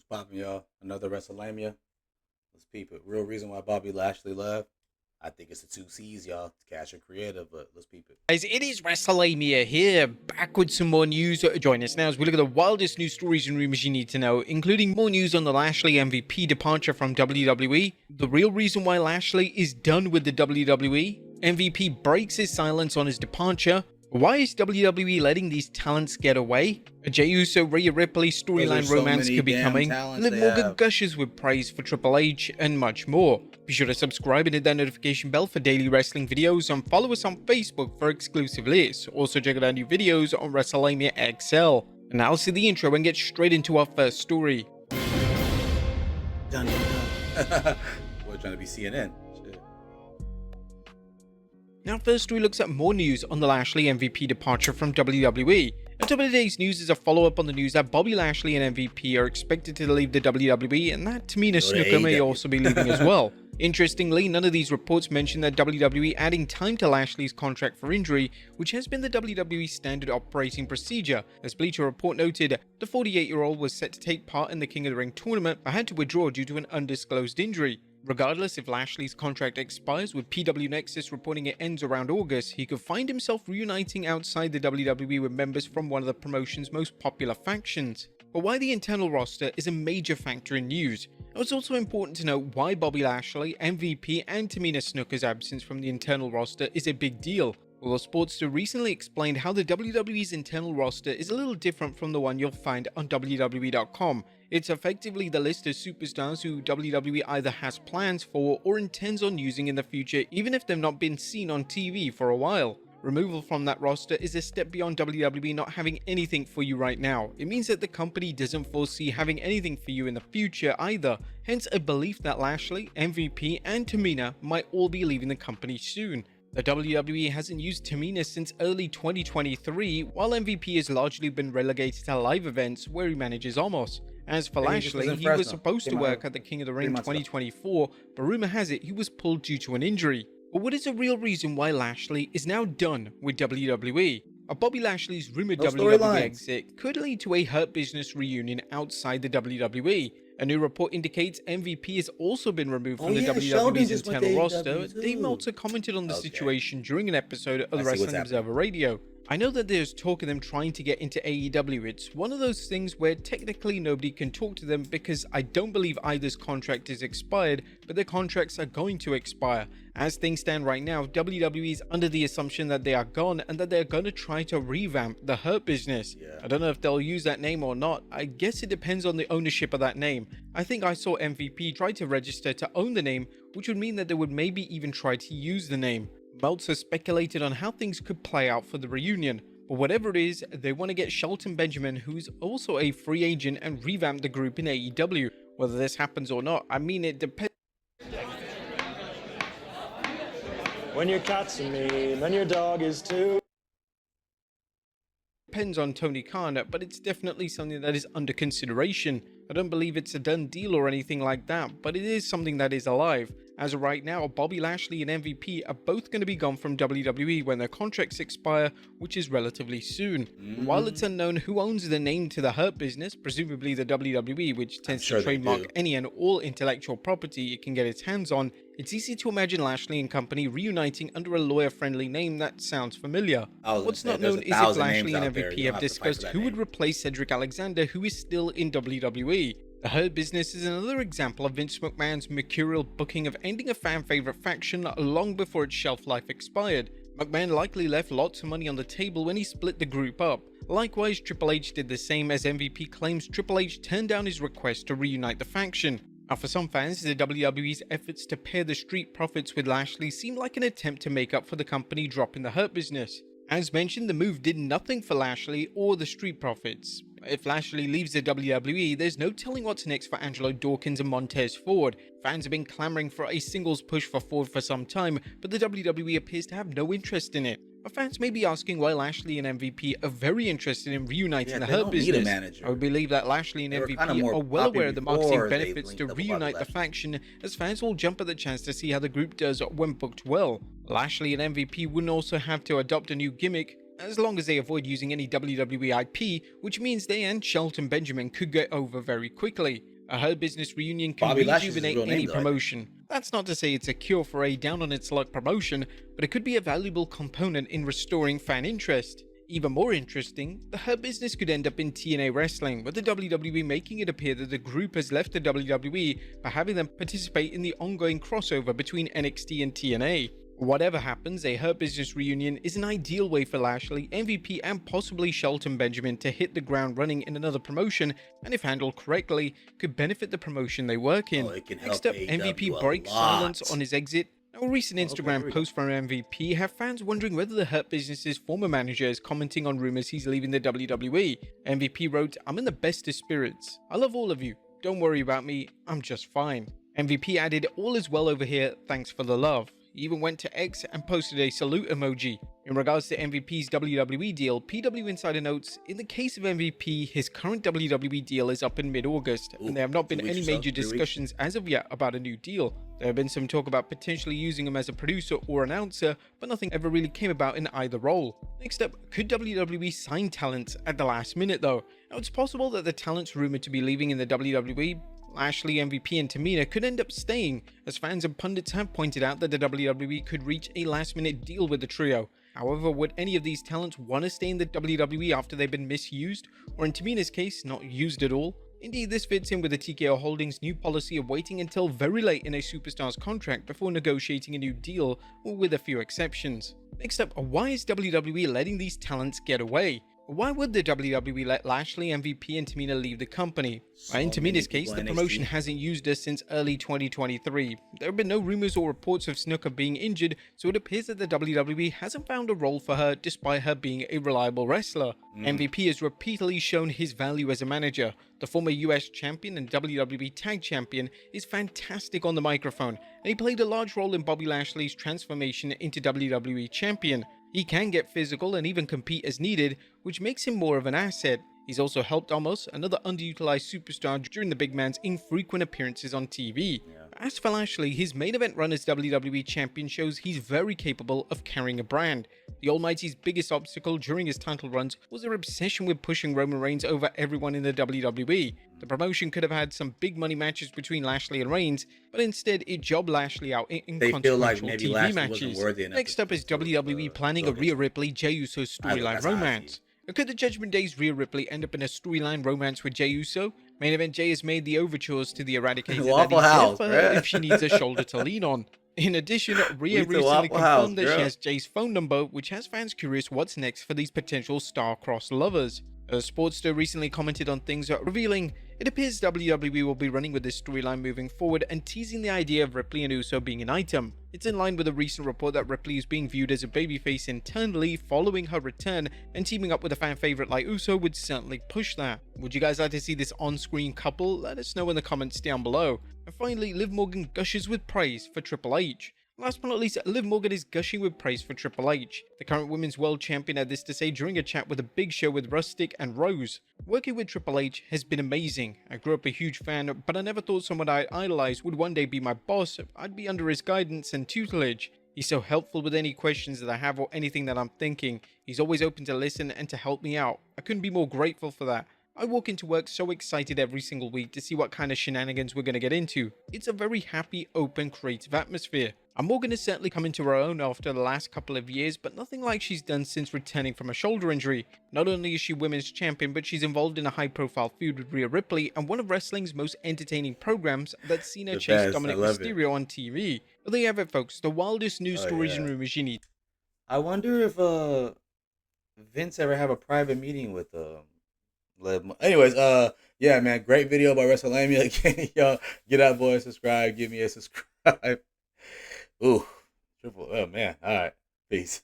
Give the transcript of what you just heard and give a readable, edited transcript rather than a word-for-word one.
Popping, y'all? Another WrestleMania. Let's peep it. Real reason why Bobby Lashley left. I think it's the two C's, y'all. Cash and creative, but let's peep it. Guys, it is WrestleMania here, back with some more news. Join us now as we look at the wildest news stories and rumors you need to know, including more news on the Lashley MVP departure from WWE, the real reason why Lashley is done with the WWE, MVP breaks his silence on his departure, why is WWE letting these talents get away? A Jey Uso Rhea Ripley storyline romance could be coming, Liv Morgan gushes with praise for Triple H, and much more. Be sure to subscribe and hit that notification bell for daily wrestling videos, and follow us on Facebook for exclusive lists. Also check out our new videos on WrestleMania XL. And now see the intro and get straight into our first story. Dun, dun, dun. We're trying to be CNN. Shit. Now first story looks at more news on the Lashley MVP departure from WWE. And top of today's news is a follow-up on the news that Bobby Lashley and MVP are expected to leave the WWE, and that Tamina Snuka may also be leaving as well. Interestingly, none of these reports mention that WWE adding time to Lashley's contract for injury, which has been the WWE standard operating procedure. As Bleacher Report noted, the 48-year-old was set to take part in the King of the Ring tournament, but had to withdraw due to an undisclosed injury. Regardless, if Lashley's contract expires, with PW Nexus reporting it ends around August, he could find himself reuniting outside the WWE with members from one of the promotion's most popular factions. But why the internal roster is a major factor in news. It's also important to note why Bobby Lashley, MVP, and Tamina Snuka's absence from the internal roster is a big deal. Well, the Sportster recently explained how the WWE's internal roster is a little different from the one you'll find on WWE.com. It's effectively the list of superstars who WWE either has plans for or intends on using in the future, even if they've not been seen on TV for a while. Removal from that roster is a step beyond WWE not having anything for you right now. It means that the company doesn't foresee having anything for you in the future either, hence a belief that Lashley, MVP, and Tamina might all be leaving the company soon. The WWE hasn't used Tamina since early 2023, while MVP has largely been relegated to live events where he manages Omos. As for Lashley, he was supposed to work at the King of the Ring 2024, but rumor has it he was pulled due to an injury. But what is the real reason why Lashley is now done with WWE? Bobby Lashley's rumored WWE exit could lead to a Hurt Business reunion outside the WWE. A new report indicates MVP has also been removed from the WWE's internal roster. Dave Meltzer commented on the situation during an episode of the Wrestling Observer Radio. I know that there's talk of them trying to get into AEW. It's one of those things where technically nobody can talk to them because I don't believe either's contract is expired, but their contracts are going to expire. As things stand right now, WWE is under the assumption that they are gone and that they're going to try to revamp the Hurt Business. I don't know if they'll use that name or not. I guess it depends on the ownership of that name. I think I saw MVP try to register to own the name, which would mean that they would maybe even try to use the name. Meltzer speculated on how things could play out for the reunion, but whatever it is, they want to get Shelton Benjamin, who's also a free agent, and revamp the group in AEW. Whether this happens or not, I mean, it depends. When your cat's me, then your dog is too. Depends on Tony Khan, but it's definitely something that is under consideration. I don't believe it's a done deal or anything like that, but it is something that is alive. As of right now, Bobby Lashley and MVP are both going to be gone from WWE when their contracts expire, which is relatively soon. While it's unknown who owns the name to the Hurt Business, presumably the WWE, which tends to trademark any and all intellectual property it can get its hands on, it's easy to imagine Lashley and company reuniting under a lawyer-friendly name that sounds familiar. What's not known is if Lashley and MVP have discussed who would replace Cedric Alexander, who is still in WWE. The Hurt Business is another example of Vince McMahon's mercurial booking of ending a fan-favorite faction long before its shelf life expired. McMahon likely left lots of money on the table when he split the group up. Likewise, Triple H did the same, as MVP claims Triple H turned down his request to reunite the faction. Now, for some fans, the WWE's efforts to pair the Street Profits with Lashley seem like an attempt to make up for the company dropping the Hurt Business. As mentioned, the move did nothing for Lashley or the Street Profits. If Lashley leaves the WWE, there's no telling what's next for Angelo Dawkins and Montez Ford. Fans have been clamoring for a singles push for Ford for some time, but the WWE appears to have no interest in it. But fans may be asking why Lashley and MVP are very interested in reuniting the Hurt Business. I would believe that Lashley and MVP are well aware of the marketing benefits to reunite the faction, as fans will jump at the chance to see how the group does when booked well. Lashley and MVP wouldn't also have to adopt a new gimmick, as long as they avoid using any WWE IP, which means they and Shelton Benjamin could get over very quickly. A Hurt Business reunion can Bobby Lashley's his rejuvenate real name, any though, I think. promotion. That's not to say it's a cure for a down-on-its-luck promotion, but it could be a valuable component in restoring fan interest. Even more interesting, the Hurt Business could end up in TNA Wrestling, with the WWE making it appear that the group has left the WWE by having them participate in the ongoing crossover between NXT and TNA. Whatever happens, a Hurt Business reunion is an ideal way for Lashley, MVP, and possibly Shelton Benjamin to hit the ground running in another promotion, and if handled correctly, could benefit the promotion they work in. It can Next help up, AEW MVP a breaks lot. silence on his exit. A recent Instagram post from MVP have fans wondering whether the Hurt Business's former manager is commenting on rumors he's leaving the WWE. MVP wrote, "I'm in the best of spirits. I love all of you. Don't worry about me. I'm just fine." MVP added, "All is well over here. Thanks for the love." He even went to X and posted a salute emoji. In regards to MVP's WWE deal, PW Insider notes, in the case of MVP, his current WWE deal is up in mid-August, and there have not been any major discussions as of yet about a new deal. There have been some talk about potentially using him as a producer or announcer, but nothing ever really came about in either role. Next up, could WWE sign talents at the last minute though? Now it's possible that the talents rumored to be leaving in the WWE, Lashley, MVP, and Tamina, could end up staying, as fans and pundits have pointed out that the WWE could reach a last-minute deal with the trio. However, would any of these talents want to stay in the WWE after they've been misused, or in Tamina's case, not used at all? Indeed, this fits in with the TKO Holdings' new policy of waiting until very late in a superstar's contract before negotiating a new deal, with a few exceptions. Next up, why is WWE letting these talents get away? Why would the WWE let Lashley, MVP, and Tamina leave the company? In Tamina's case, the promotion hasn't used her since early 2023. There have been no rumors or reports of Snuka being injured, so it appears that the WWE hasn't found a role for her despite her being a reliable wrestler. MVP has repeatedly shown his value as a manager. The former US champion and WWE Tag Champion is fantastic on the microphone, and he played a large role in Bobby Lashley's transformation into WWE Champion. He can get physical and even compete as needed, which makes him more of an asset. He's also helped Omos, another underutilized superstar, during the big man's infrequent appearances on TV. As for Lashley, his main event run as WWE Champion shows he's very capable of carrying a brand. The Almighty's biggest obstacle during his title runs was their obsession with pushing Roman Reigns over everyone in the WWE. The promotion could have had some big money matches between Lashley and Reigns, but instead it jobbed Lashley out in inconsequential TV matches. Next up is WWE planning a Rhea Ripley Jey Uso storyline romance. Could the Judgment Day's Rhea Ripley end up in a storyline romance with Jey Uso? Main Event Jey has made the overtures to the Eradicator that he's there for her if she needs a shoulder to lean on. In addition, Rhea recently confirmed that she has Jey's phone number, which has fans curious what's next for these potential star-crossed lovers. Sportster recently commented on things, revealing, "It appears WWE will be running with this storyline moving forward and teasing the idea of Ripley and Uso being an item. It's in line with a recent report that Ripley is being viewed as a babyface internally following her return, and teaming up with a fan favorite like Uso would certainly push that." Would you guys like to see this on-screen couple? Let us know in the comments down below. And finally, Liv Morgan gushes with praise for Triple H. Last but not least, Liv Morgan is gushing with praise for Triple H. The current Women's World Champion had this to say during a chat with a Big Show with Rustic and Rose. "Working with Triple H has been amazing. I grew up a huge fan, but I never thought someone I idolized would one day be my boss. I'd be under his guidance and tutelage. He's so helpful with any questions that I have or anything that I'm thinking. He's always open to listen and to help me out. I couldn't be more grateful for that. I walk into work so excited every single week to see what kind of shenanigans we're going to get into. It's a very happy, open, creative atmosphere. And Morgan has certainly come into her own after the last couple of years, but nothing like she's done since returning from a shoulder injury. Not only is she women's champion, but she's involved in a high-profile feud with Rhea Ripley and one of wrestling's most entertaining programs that's seen her chase Dominic Mysterio on TV. But there you have it, folks. The wildest news stories and rumors you need. I wonder if Vince ever have a private meeting with Anyways, yeah, man, great video about WrestleMania. Again, y'all get out, boys, subscribe, give me a subscribe. Ooh, oh man, all right, peace.